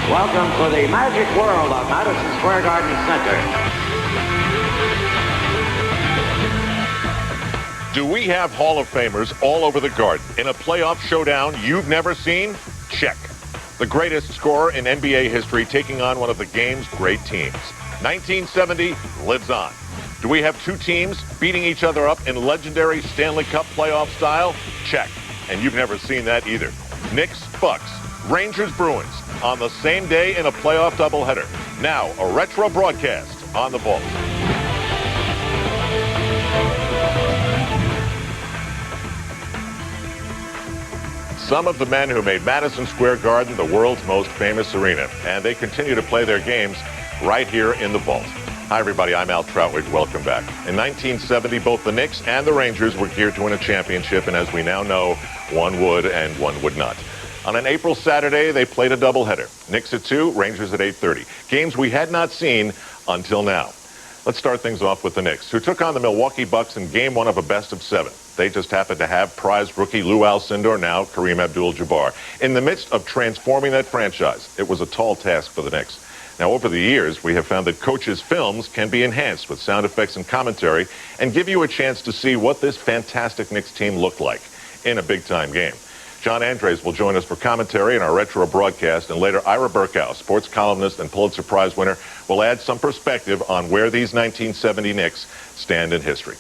Welcome to the magic world of Madison Square Garden Center. Do we have Hall of Famers all over the Garden in a playoff showdown you've never seen? Check. The greatest scorer in NBA history taking on one of the game's great teams. 1970 lives on. Do we have two teams beating each other up in legendary Stanley Cup playoff style? Check. And you've never seen that either. Knicks-Bucks, Rangers-Bruins on the same day in a playoff doubleheader. Now, a retro broadcast on the Vault. Some of the men who made Madison Square Garden the world's most famous arena, and they continue to play their games right here in the Vault. Hi, everybody. I'm Al Troutwig. Welcome back. In 1970, both the Knicks and the Rangers were geared to win a championship, and as we now know, one would and one would not. On an April Saturday, they played a doubleheader. Knicks at 2, Rangers at 8:30. Games we had not seen until now. Let's start things off with the Knicks, who took on the Milwaukee Bucks in Game 1 of a best-of-7. They just happened to have prized rookie Lou Alcindor, now Kareem Abdul-Jabbar. In the midst of transforming that franchise, it was a tall task for the Knicks. Now, over the years, we have found that coaches' films can be enhanced with sound effects and commentary and give you a chance to see what this fantastic Knicks team looked like in a big-time game. John Andres will join us for commentary in our retro broadcast, and later Ira Burkow, sports columnist and Pulitzer Prize winner, will add some perspective on where these 1970 Knicks stand in history.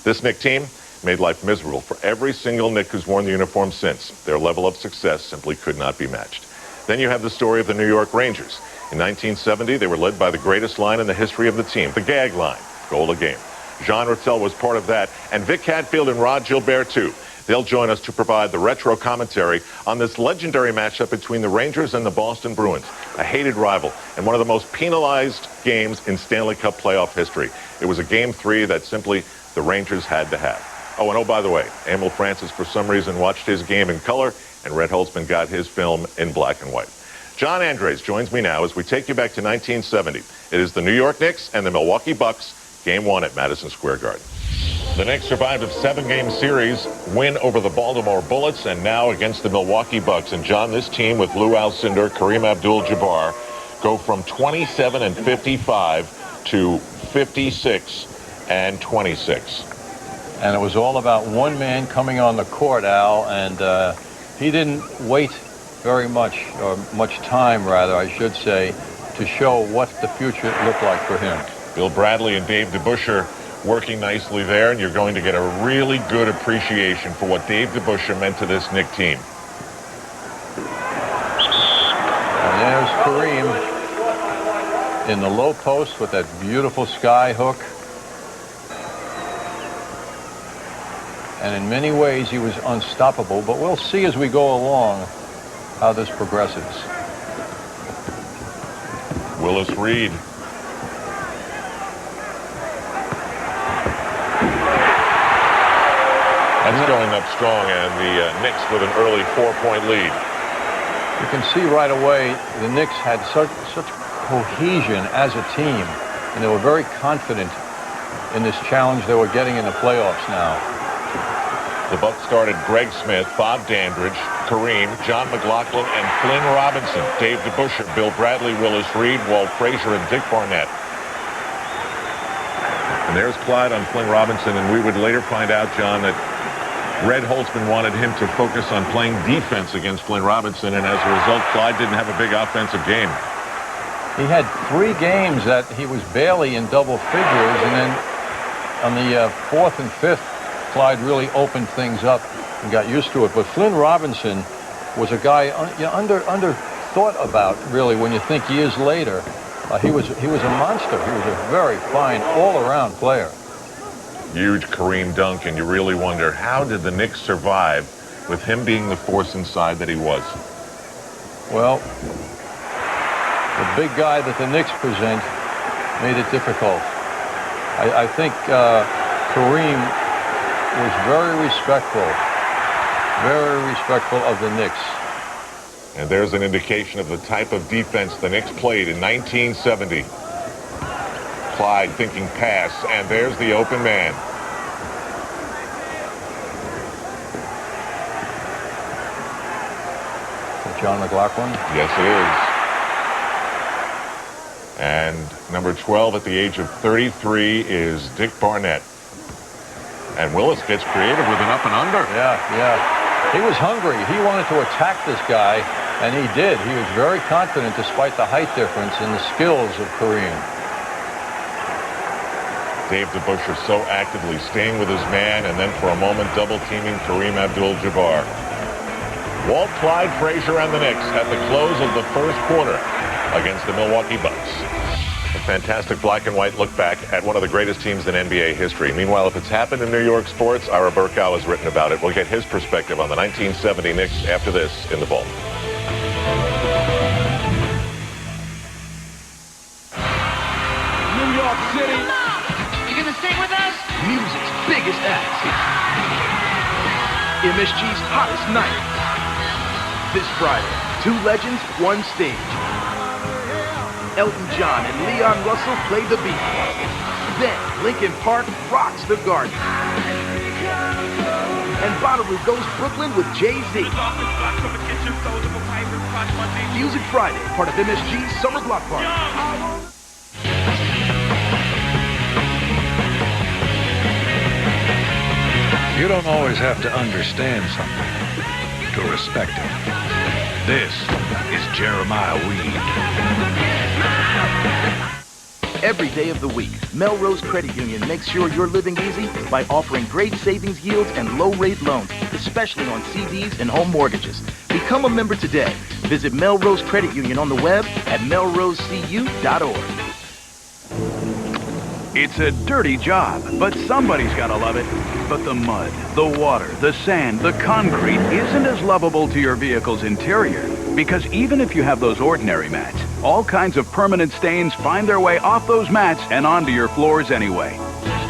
This Knicks team made life miserable for every single Knick who's worn the uniform since. Their level of success simply could not be matched. Then you have the story of the New York Rangers. In 1970, they were led by the greatest line in the history of the team, the gag line, goal a game. Jean Rattel was part of that, and Vic Hadfield and Rod Gilbert, too. They'll join us to provide the retro commentary on this legendary matchup between the Rangers and the Boston Bruins, a hated rival and one of the most penalized games in Stanley Cup playoff history. It was a Game 3 that simply the Rangers had to have. Oh, and by the way, Emil Francis, for some reason, watched his game in color, and Red Holtzman got his film in black and white. John Andres joins me now as we take you back to 1970. It is the New York Knicks and the Milwaukee Bucks, Game 1 at Madison Square Garden. The Knicks survived a 7-game series win over the Baltimore Bullets and now against the Milwaukee Bucks. And John, this team with Lou Alcindor, Kareem Abdul-Jabbar go from 27-55 to 56-26. And it was all about one man coming on the court, Al, and he didn't wait very much, or much time, rather, I should say, to show what the future looked like for him. Bill Bradley and Dave DeBusschere working nicely there, and you're going to get a really good appreciation for what Dave DeBusschere meant to this Knicks team. And there's Kareem in the low post with that beautiful sky hook. And in many ways, he was unstoppable, but we'll see as we go along how this progresses. Willis Reed. That's going up strong, and the Knicks with an early 4-point lead. You can see right away the Knicks had such cohesion as a team, and they were very confident in this challenge they were getting in the playoffs now. The Bucks started Greg Smith, Bob Dandridge, Kareem, John McLaughlin, and Flynn Robinson, Dave DeBusschere, Bill Bradley, Willis Reed, Walt Frazier, and Dick Barnett. And there's Clyde on Flynn Robinson, and we would later find out, John, that Red Holtzman wanted him to focus on playing defense against Flynn Robinson, and as a result, Clyde didn't have a big offensive game. He had 3 games that he was barely in double figures, and then on the 4th and 5th, Clyde really opened things up and got used to it. But Flynn Robinson was a guy under thought about, really, when you think years later. He was a monster. He was a very fine all-around player. Huge Kareem dunk, and you really wonder, how did the Knicks survive with him being the force inside that he was? Well, the big guy that the Knicks present made it difficult. I think Kareem was very respectful of the Knicks. And there's an indication of the type of defense the Knicks played in 1970. Clyde thinking pass, and there's the open man. John McLaughlin? Yes, it is. And number 12 at the age of 33 is Dick Barnett. And Willis gets creative with an up and under. Yeah. He was hungry. He wanted to attack this guy, and he did. He was very confident despite the height difference in the skills of Kareem. Dave DeBusschere so actively staying with his man, and then for a moment double-teaming Kareem Abdul-Jabbar. Walt Clyde Frazier and the Knicks at the close of the first quarter against the Milwaukee Bucks. A fantastic black and white look back at one of the greatest teams in NBA history. Meanwhile, if it's happened in New York sports, Ira Burkow has written about it. We'll get his perspective on the 1970 Knicks after this in the Vault. New York City. You gonna sing with us? Music's biggest acts. MSG's hottest night. This Friday, 2 legends, 1 stage. Elton John and Leon Russell play the beat. Then, Linkin Park rocks the Garden. And Bonnaroo goes Brooklyn with Jay-Z. Music Friday, part of MSG's Summer Block Party. You don't always have to understand something to respect it. This is Jeremiah Weed. Every day of the week, Melrose Credit Union makes sure you're living easy by offering great savings yields and low-rate loans, especially on CDs and home mortgages. Become a member today. Visit Melrose Credit Union on the web at melrosecu.org. It's a dirty job, but somebody's gotta love it. But the mud, the water, the sand, the concrete isn't as lovable to your vehicle's interior. Because even if you have those ordinary mats, all kinds of permanent stains find their way off those mats and onto your floors anyway.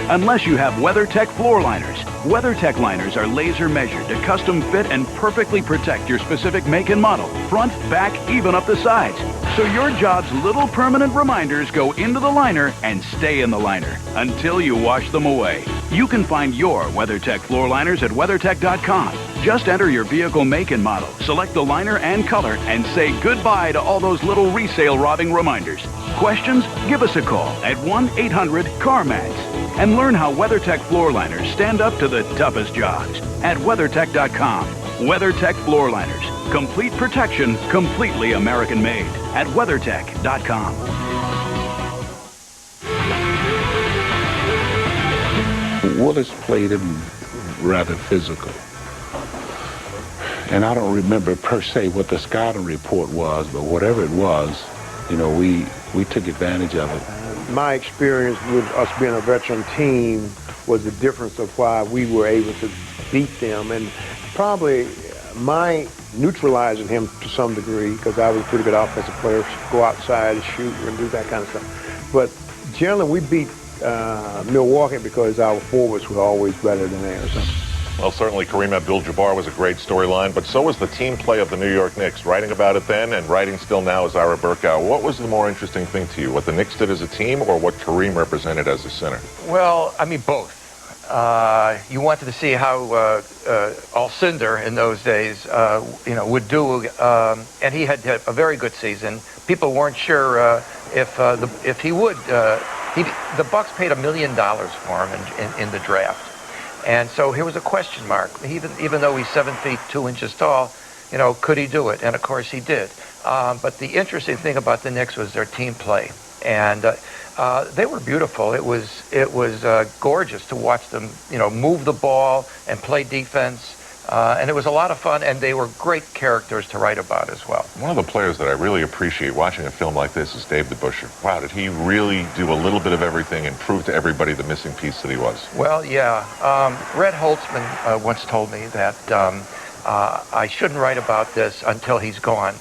Unless you have WeatherTech floor liners. WeatherTech liners are laser measured to custom fit and perfectly protect your specific make and model, front, back, even up the sides. So your job's little permanent reminders go into the liner and stay in the liner until you wash them away. You can find your WeatherTech floor liners at WeatherTech.com. Just enter your vehicle make and model, select the liner and color, and say goodbye to all those little resale robbing reminders. Questions? Give us a call at 1-800-CAR-MATS and learn how WeatherTech floor liners stand up to the toughest jobs at WeatherTech.com. WeatherTech floor liners. Complete protection, completely American made at WeatherTech.com. Willis played him rather physical. And I don't remember per se what the scouting report was, but whatever it was, you know, we took advantage of it. My experience with us being a veteran team was the difference of why we were able to beat them, and probably my neutralizing him to some degree, because I was a pretty good offensive player, go outside and shoot and do that kind of stuff. But generally we beat Milwaukee because our forwards were always better than theirs. Well, certainly Kareem Abdul-Jabbar was a great storyline, but so was the team play of the New York Knicks. Writing about it then and writing still now as Ira Burkow. What was the more interesting thing to you, what the Knicks did as a team or what Kareem represented as a center? Well, I mean, both. You wanted to see how Alcindor in those days, would do, and he had a very good season. People weren't sure if he would. The Bucks paid $1 million for him in the draft. And so here was a question mark. Even though he's 7 feet 2 inches tall, could he do it? And of course he did. But the interesting thing about the Knicks was their team play, and they were beautiful. It was gorgeous to watch them, move the ball and play defense. And it was a lot of fun, and they were great characters to write about as well. One of the players that I really appreciate watching a film like this is Dave DeBusschere. Wow, did he really do a little bit of everything and prove to everybody the missing piece that he was? Well, yeah. Red Holtzman once told me that I shouldn't write about this until he's gone.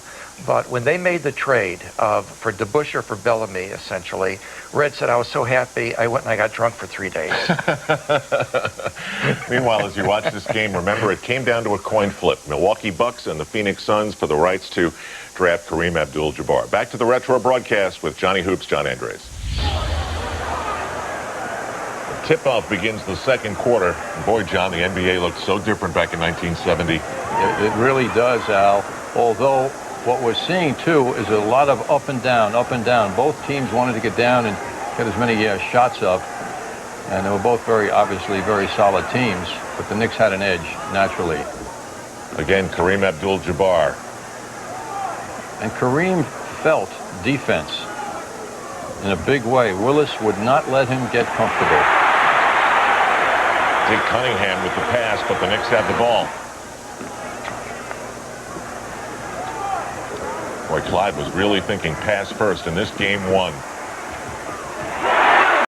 But when they made the trade for DeBusschere for Bellamy, essentially, Red said, I was so happy, I went and I got drunk for 3 days. Meanwhile, as you watch this game, remember it came down to a coin flip. Milwaukee Bucks and the Phoenix Suns for the rights to draft Kareem Abdul-Jabbar. Back to the retro broadcast with Johnny Hoops, John Andres. Tip-off begins the second quarter. Boy, John, the NBA looked so different back in 1970. It really does, Al. Although what we're seeing, too, is a lot of up and down, up and down. Both teams wanted to get down and get as many shots up. And they were both obviously very solid teams, but the Knicks had an edge, naturally. Again, Kareem Abdul-Jabbar. And Kareem felt defense in a big way. Willis would not let him get comfortable. Dick Cunningham with the pass, but the Knicks have the ball. Boy, Clyde was really thinking pass first in this game 1.